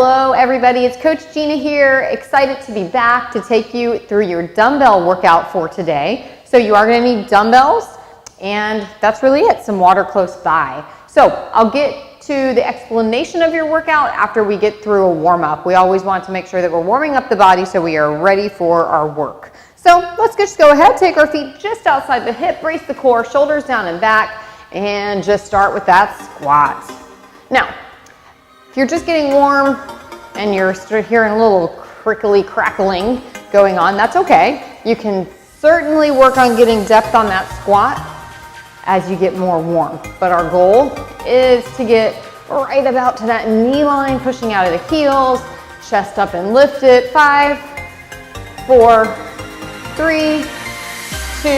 Hello everybody, it's Coach Gina here, excited to be back to take you through your dumbbell workout for today. So you are going to need dumbbells, and that's really it, some water close by. So I'll get to the explanation of your workout after we get through a warm-up. We always want to make sure that we're warming up the body so we are ready for our work. So let's just go ahead, take our feet just outside the hip, brace the core, shoulders down and back, and just start with that squat. Now, if you're just getting warm and you're hearing a little crickly crackling going on, that's okay. You can certainly work on getting depth on that squat as you get more warm. But our goal is to get right about to that knee line, pushing out of the heels, chest up and lift it. 5, 4, 3, 2,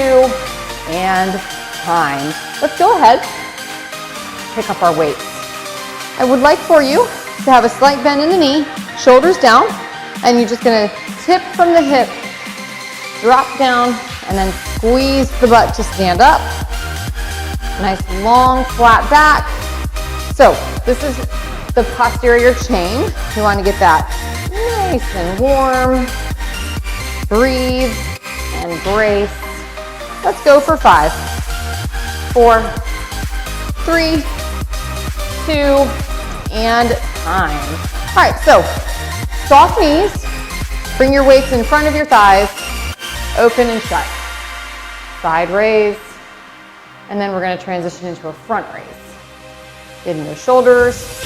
and time. Let's go ahead, pick up our weights. I would like for you to have a slight bend in the knee, shoulders down, and you're just gonna tip from the hip, drop down, and then squeeze the butt to stand up. Nice long flat back. So this is the posterior chain. You wanna get that nice and warm. Breathe and brace. Let's go for 5, 4, 3, 2, and time. All right, so soft knees, bring your weights in front of your thighs, open and shut. Side raise, and then we're gonna transition into a front raise. Getting those shoulders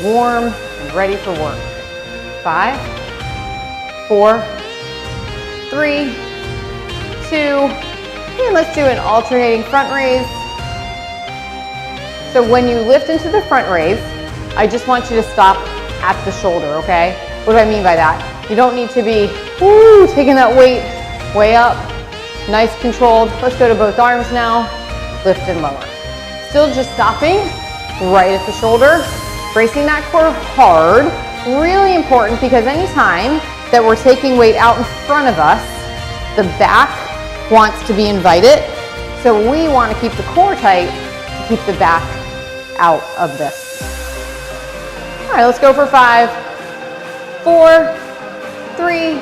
warm and ready for work. 5, 4, 3, 2, and let's do an alternating front raise. So when you lift into the front raise, I just want you to stop at the shoulder, okay? What do I mean by that? You don't need to be, taking that weight way up. Nice controlled. Let's go to both arms now. Lift and lower. Still just stopping right at the shoulder. Bracing that core hard. Really important because anytime that we're taking weight out in front of us, the back wants to be invited. So we want to keep the core tight to keep the back out of this. All right, let's go for 5, 4, 3,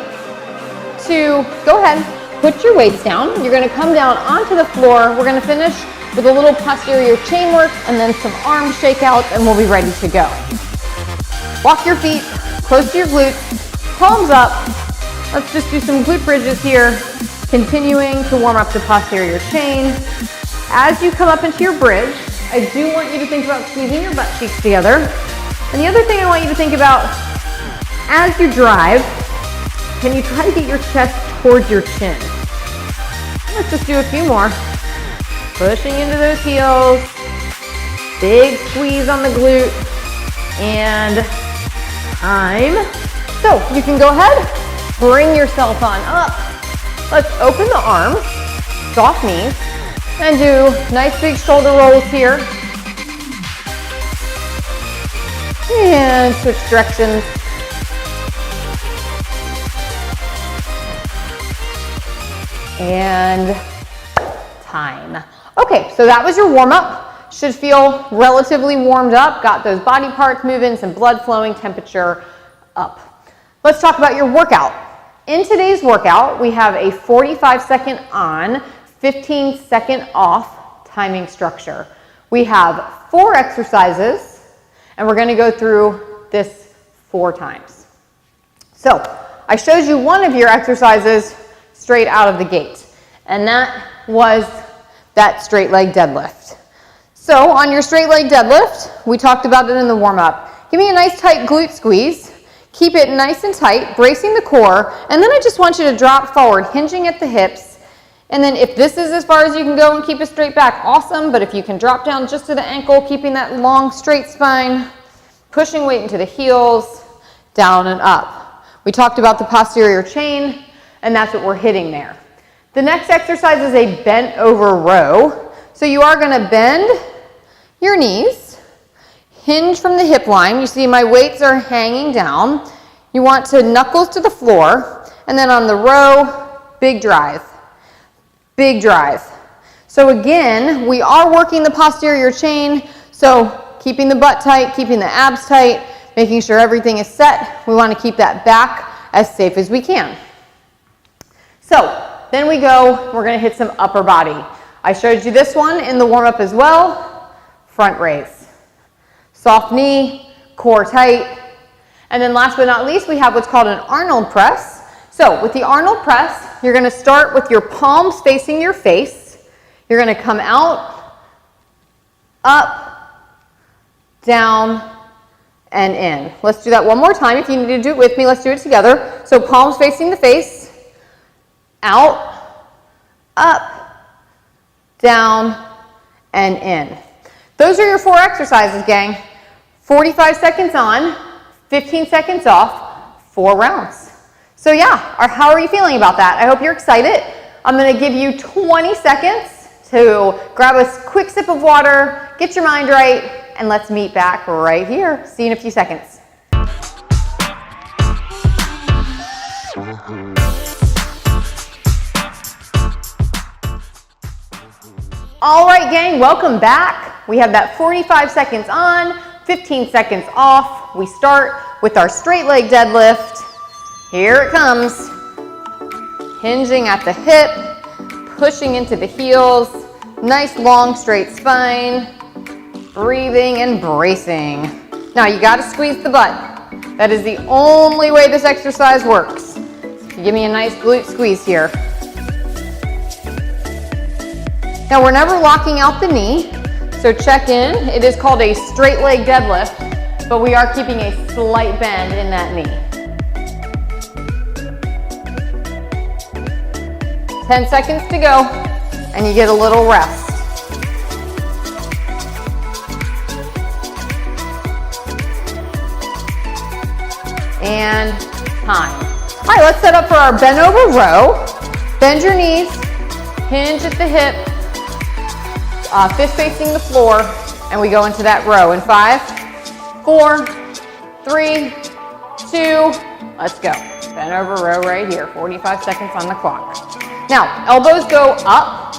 2, go ahead. Put your weights down. You're gonna come down onto the floor. We're gonna finish with a little posterior chain work and then some arm shakeouts, and we'll be ready to go. Walk your feet close to your glutes, palms up. Let's just do some glute bridges here, continuing to warm up the posterior chain. As you come up into your bridge, I do want you to think about squeezing your butt cheeks together. And the other thing I want you to think about, as you drive, can you try to get your chest towards your chin? Let's just do a few more. Pushing into those heels. Big squeeze on the glute. And time. So you can go ahead, bring yourself on up. Let's open the arms, soft knees, and do nice big shoulder rolls here. And switch directions. And time. Okay, so that was your warm-up. Should feel relatively warmed up. Got those body parts moving, some blood flowing, temperature up. Let's talk about your workout. In today's workout, we have a 45-second on, 15-second off timing structure. We have 4 exercises, and we're going to go through this 4 times. So I showed you one of your exercises straight out of the gate, and that was that straight leg deadlift. So on your straight leg deadlift, we talked about it in the warm-up. Give me a nice tight glute squeeze. Keep it nice and tight, bracing the core, and then I just want you to drop forward, hinging at the hips. And then if this is as far as you can go and keep it straight back, awesome. But if you can drop down just to the ankle, keeping that long straight spine, pushing weight into the heels, down and up. We talked about the posterior chain, and that's what we're hitting there. The next exercise is a bent over row. So you are gonna bend your knees, hinge from the hip line. You see my weights are hanging down. You want to knuckles to the floor, and then on the row, big drive. Big drive. So again, we are working the posterior chain, so keeping the butt tight, keeping the abs tight, making sure everything is set. We want to keep that back as safe as we can. So then we're going to hit some upper body. I showed you this one in the warm-up as well. Front raise. Soft knee, core tight. And then last but not least, we have what's called an Arnold press. So with the Arnold press, you're going to start with your palms facing your face. You're going to come out, up, down, and in. Let's do that one more time. If you need to do it with me, let's do it together. So palms facing the face, out, up, down, and in. Those are your 4 exercises, gang. 45 seconds on, 15 seconds off, 4 rounds. So yeah, how are you feeling about that? I hope you're excited. I'm going to give you 20 seconds to grab a quick sip of water, get your mind right, and let's meet back right here. See you in a few seconds. All right, gang, welcome back. We have that 45 seconds on, 15 seconds off. We start with our straight leg deadlift. Here it comes. Hinging at the hip, pushing into the heels. Nice long straight spine. Breathing and bracing. Now you gotta squeeze the butt. That is the only way this exercise works. So give me a nice glute squeeze here. Now we're never locking out the knee, so check in. It is called a straight leg deadlift, but we are keeping a slight bend in that knee. 10 seconds to go, and you get a little rest. And time. All right, let's set up for our bent over row. Bend your knees, hinge at the hip, fist facing the floor, and we go into that row in 5, 4, 3, 2, let's go. Bent over row right here, 45 seconds on the clock. Now, elbows go up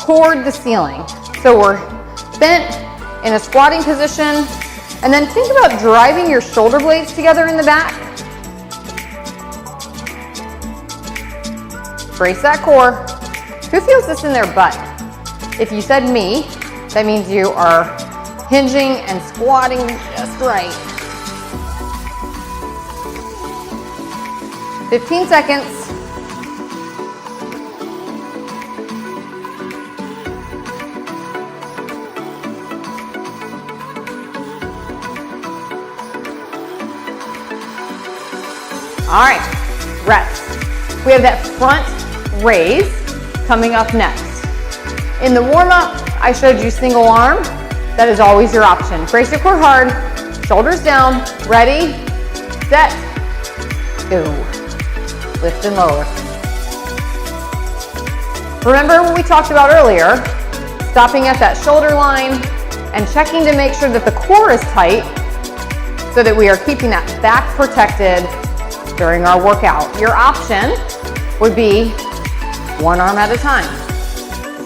toward the ceiling. So we're bent in a squatting position, and then think about driving your shoulder blades together in the back. Brace that core. Who feels this in their butt? If you said me, that means you are hinging and squatting just right. 15 seconds. All right, rest. We have that front raise coming up next. In the warm-up, I showed you single arm. That is always your option. Brace your core hard, shoulders down, ready, set, go. Lift and lower. Remember what we talked about earlier, stopping at that shoulder line and checking to make sure that the core is tight so that we are keeping that back protected during our workout. Your option would be one arm at a time.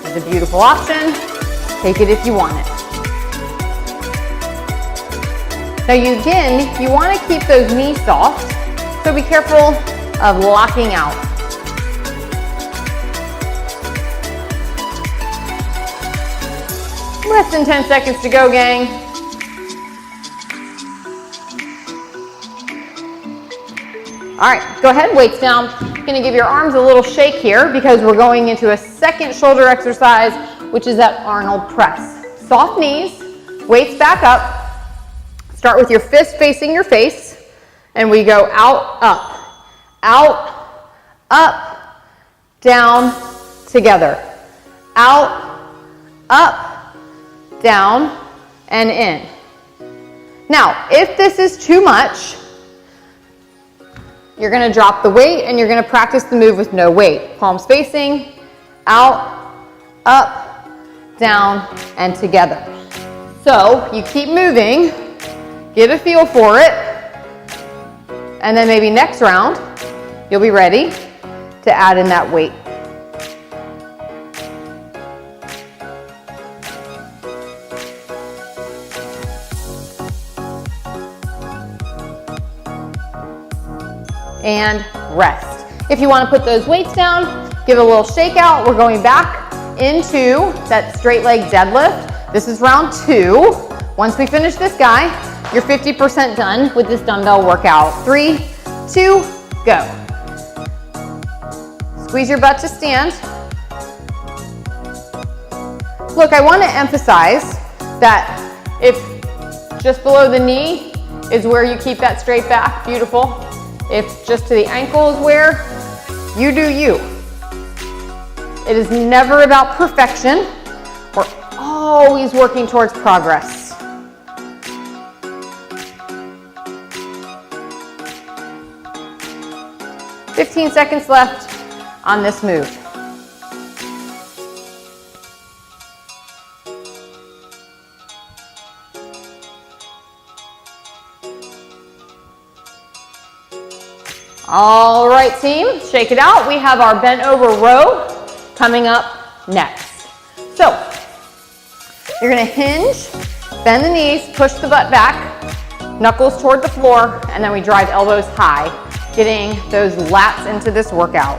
This is a beautiful option. Take it if you want it. Now you want to keep those knees soft, so be careful of locking out. Less than 10 seconds to go, gang. All right, go ahead, weights down. Gonna give your arms a little shake here because we're going into a second shoulder exercise, which is that Arnold press. Soft knees, weights back up. Start with your fist facing your face, and we go out, up, down, together. Out, up, down, and in. Now, if this is too much, you're going to drop the weight and you're going to practice the move with no weight. Palms facing, out, up, down, and together. So you keep moving, get a feel for it, and then maybe next round, you'll be ready to add in that weight. and rest. If you want to put those weights down, give a little shake out. We're going back into that straight leg deadlift. This is round 2. Once we finish this guy, you're 50% done with this dumbbell workout. 3, 2, go. Squeeze your butt to stand. Look, I want to emphasize that if just below the knee is where you keep that straight back, beautiful. If just to the ankle is where, you do you. It is never about perfection. We're always working towards progress. "15 seconds left on this move. All right, team, shake it out. We have our bent over row coming up next. So, you're gonna hinge, bend the knees, push the butt back, knuckles toward the floor, and then we drive elbows high, getting those lats into this workout.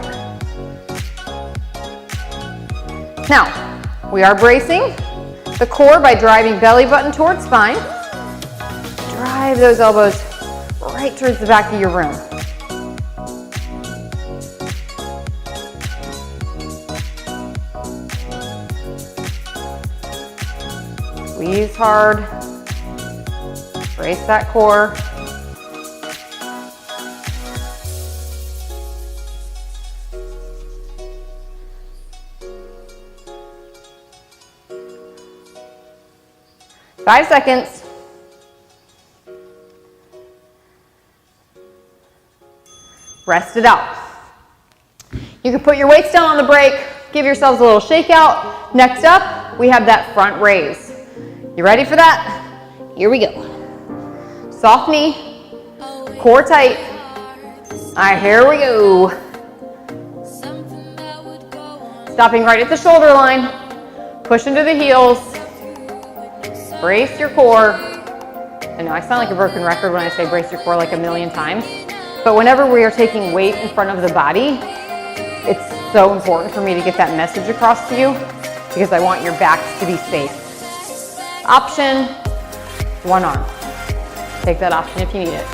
Now, we are bracing the core by driving belly button towards spine. Drive those elbows right towards the back of your room. Squeeze hard, brace that core. Five seconds. Rest it out. You can put your weights down on the break, give yourselves a little shake out. Next up, we have that front raise. You ready for that? Here we go. Soft knee, core tight. All right, here we go. Stopping right at the shoulder line. Push into the heels. Brace your core. I know I sound like a broken record when I say brace your core like a million times, but whenever we are taking weight in front of the body, it's so important for me to get that message across to you because I want your backs to be safe. Option, one arm. Take that option if you need it.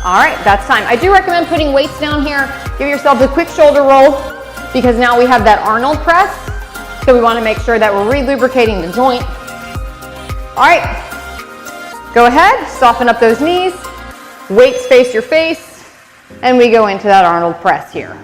All right, that's time. I do recommend putting weights down here. Give yourself a quick shoulder roll because now we have that Arnold press. So we want to make sure that we're re-lubricating the joint. All right, go ahead, soften up those knees, weights face your face, and we go into that Arnold press here.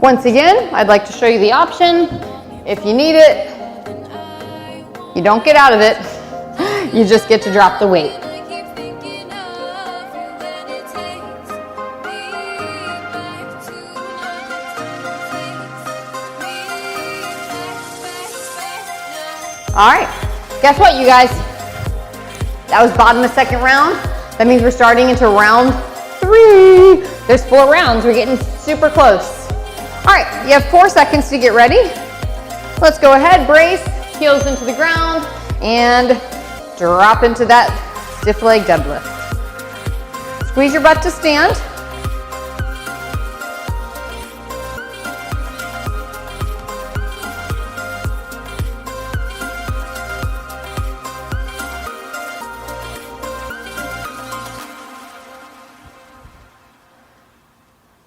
Once again, I'd like to show you the option. If you need it, you don't get out of it. You just get to drop the weight. All right, guess what, you guys? That was bottom of second round. That means we're starting into round 3. There's 4 rounds. We're getting super close. All right, you have 4 seconds to get ready. Let's go ahead, brace, heels into the ground, and drop into that stiff leg deadlift. Squeeze your butt to stand.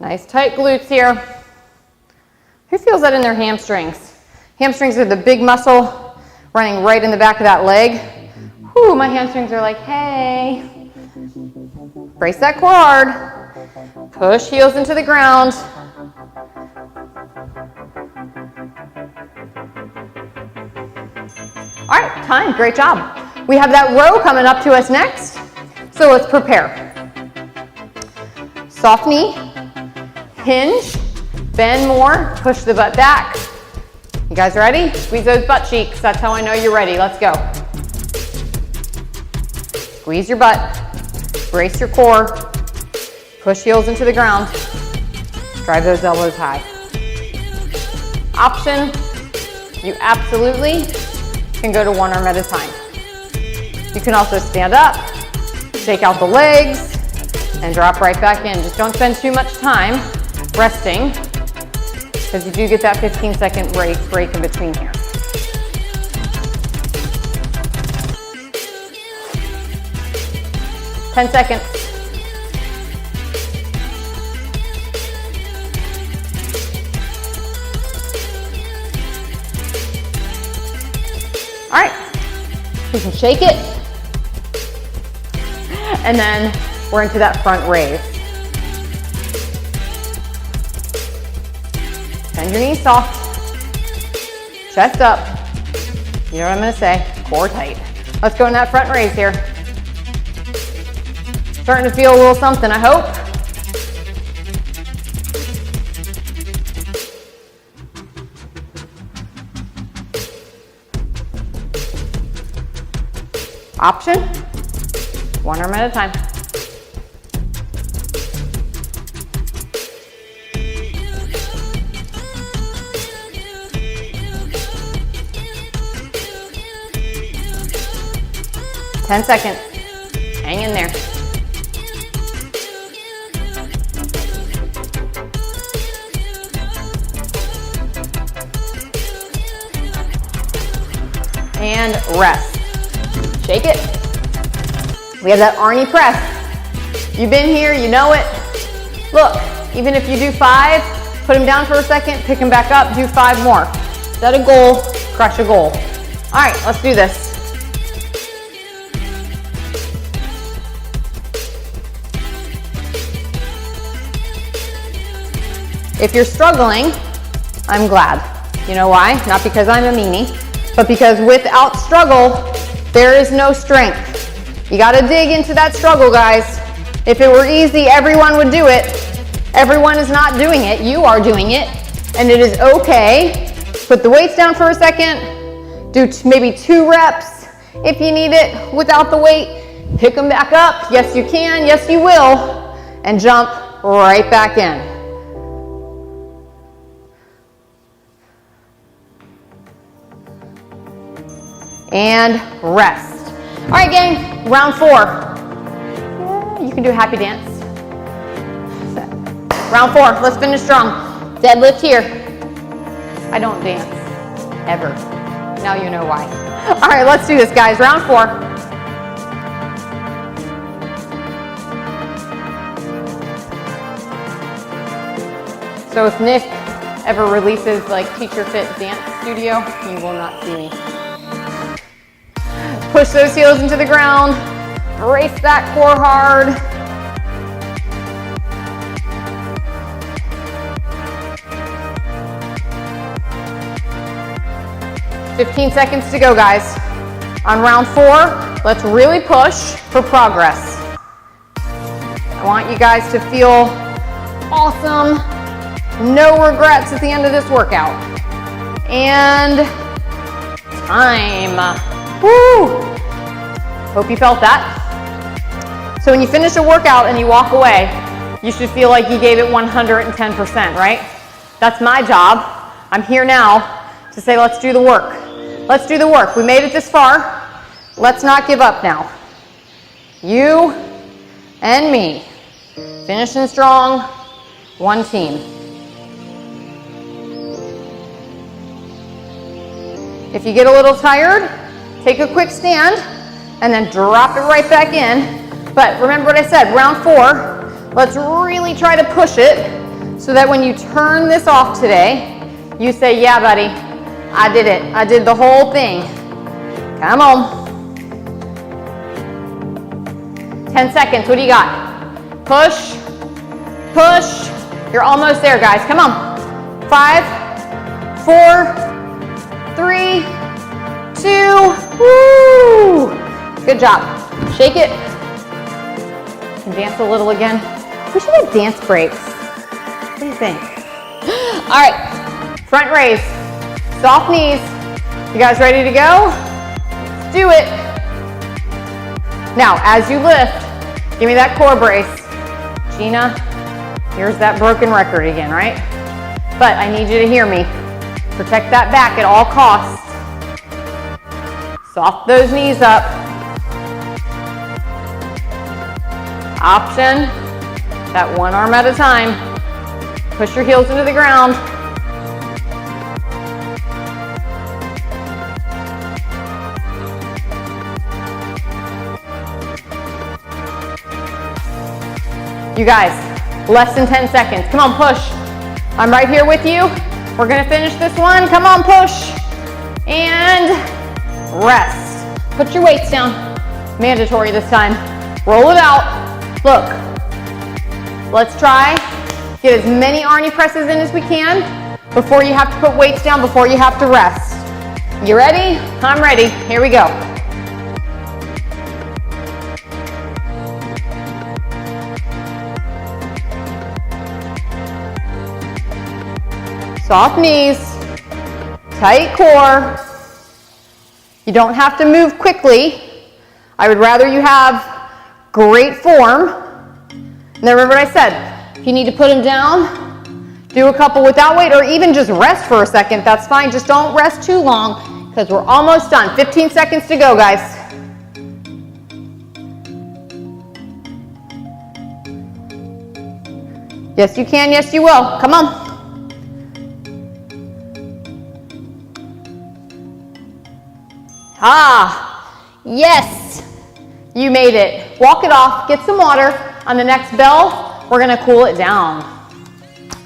Nice tight glutes here. Who feels that in their hamstrings? Hamstrings are the big muscle running right in the back of that leg. Whew, my hamstrings are like, hey. Brace that core hard. Push heels into the ground. time, great job. We have that row coming up to us next, so let's prepare. Soft knee, hinge, bend more, push the butt back. You guys ready? Squeeze those butt cheeks, that's how I know you're ready. Let's go. Squeeze your butt, brace your core, push heels into the ground, drive those elbows high. Option, you absolutely can go to one arm at a time. You can also stand up, shake out the legs, and drop right back in. Just don't spend too much time resting, because you do get that 15-second break in between here. Ten seconds. All right, you can shake it, and then we're into that front raise. Bend your knees soft, chest up. You know what I'm gonna say, core tight. Let's go in that front raise here. Starting to feel a little something, I hope. Option, one arm at a time. Ten seconds, hang in there. And rest. Shake it. We have that Arnie press. You've been here, you know it. Look, even if you do 5, put them down for a second, pick them back up, do 5 more. Set a goal, crush a goal. All right, let's do this. If you're struggling, I'm glad. You know why? Not because I'm a meanie, but because without struggle, there is no strength. You gotta dig into that struggle, guys. If it were easy, everyone would do it. Everyone is not doing it. You are doing it, and it is okay. Put the weights down for a second. Do maybe 2 reps if you need it without the weight. Pick them back up. Yes, you can. Yes, you will. And jump right back in. And rest. All right, gang, round 4. Yeah, you can do a happy dance. Round 4, let's finish strong. Deadlift here. I don't dance, ever. Now you know why. All right, let's do this, guys. Round 4. So if Nick ever releases like Teacher Fit Dance Studio, you will not see me. Push those heels into the ground, brace that core hard. "15 seconds to go, guys. On round 4, let's really push for progress. I want you guys to feel awesome, no regrets at the end of this workout. And time. Woo! Hope you felt that. So when you finish a workout and you walk away, you should feel like you gave it 110%, right? That's my job. I'm here now to say, let's do the work. Let's do the work. We made it this far. Let's not give up now. You and me. Finishing strong, one team. If you get a little tired, take a quick stand and then drop it right back in. But remember what I said, round 4, let's really try to push it so that when you turn this off today, you say, yeah, buddy, I did it. I did the whole thing. Come on. 10 seconds, what do you got? Push, push. You're almost there, guys. Come on. 5, 4, 3, 2. Woo! Good job. Shake it. And dance a little again. We should have dance breaks. What do you think? All right, front raise. Soft knees. You guys ready to go? Let's do it. Now, as you lift, give me that core brace. Gina, here's that broken record again, right? But I need you to hear me. Protect that back at all costs. Soft those knees up. Option, that one arm at a time. Push your heels into the ground. You guys, less than 10 seconds. Come on, push. I'm right here with you. We're gonna finish this one. Come on, push. And rest. Put your weights down. Mandatory this time. Roll it out. Look, let's try. Get as many Arnie presses in as we can before you have to put weights down, before you have to rest. You ready? I'm ready. Here we go. Soft knees, tight core. You don't have to move quickly. I would rather you have great form. And then remember what I said, if you need to put them down, do a couple without weight, or even just rest for a second, that's fine. Just don't rest too long because we're almost done. 15 seconds to go, guys. Yes, you can. Yes, you will. Come on. Ah, yes, you made it. Walk it off, get some water. On the next bell, we're gonna cool it down.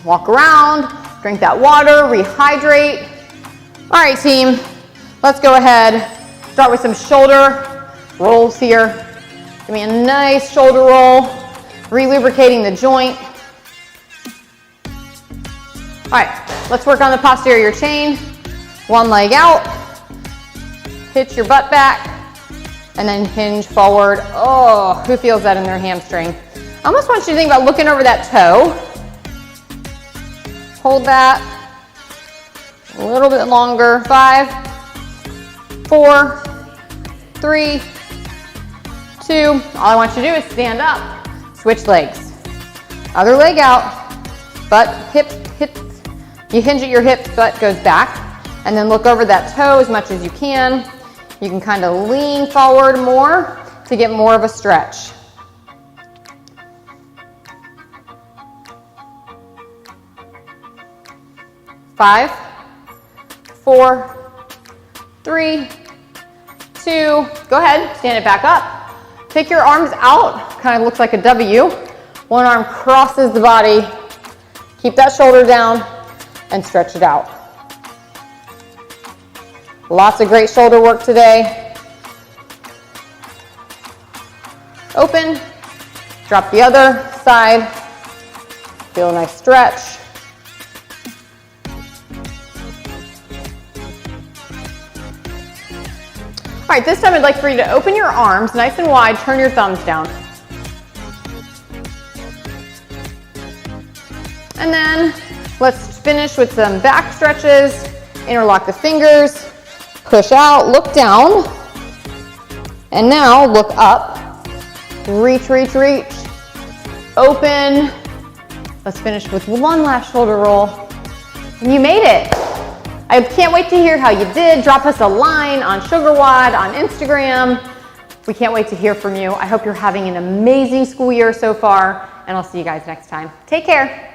Walk around, drink that water, rehydrate. All right, team, let's go ahead. Start with some shoulder rolls here. Give me a nice shoulder roll, re-lubricating the joint. All right, let's work on the posterior chain. One leg out. Hitch your butt back, and then hinge forward. Oh, who feels that in their hamstring? I almost want you to think about looking over that toe. Hold that a little bit longer. 5, 4, 3, 2. All I want you to do is stand up. Switch legs. Other leg out, butt, hips. You hinge at your hips, butt goes back, and then look over that toe as much as you can. You can kind of lean forward more to get more of a stretch. Five, 4, 3, 2. Go ahead, stand it back up. Take your arms out, kind of looks like a W. One arm crosses the body. Keep that shoulder down and stretch it out. Lots of great shoulder work today. Open, drop the other side. Feel a nice stretch. All right, this time I'd like for you to open your arms nice and wide, turn your thumbs down. And then let's finish with some back stretches. Interlock the fingers. Push out, look down, and now look up. Reach, reach, reach. Open. Let's finish with one last shoulder roll. And you made it. I can't wait to hear how you did. Drop us a line on SugarWOD, on Instagram. We can't wait to hear from you. I hope you're having an amazing school year so far, and I'll see you guys next time. Take care.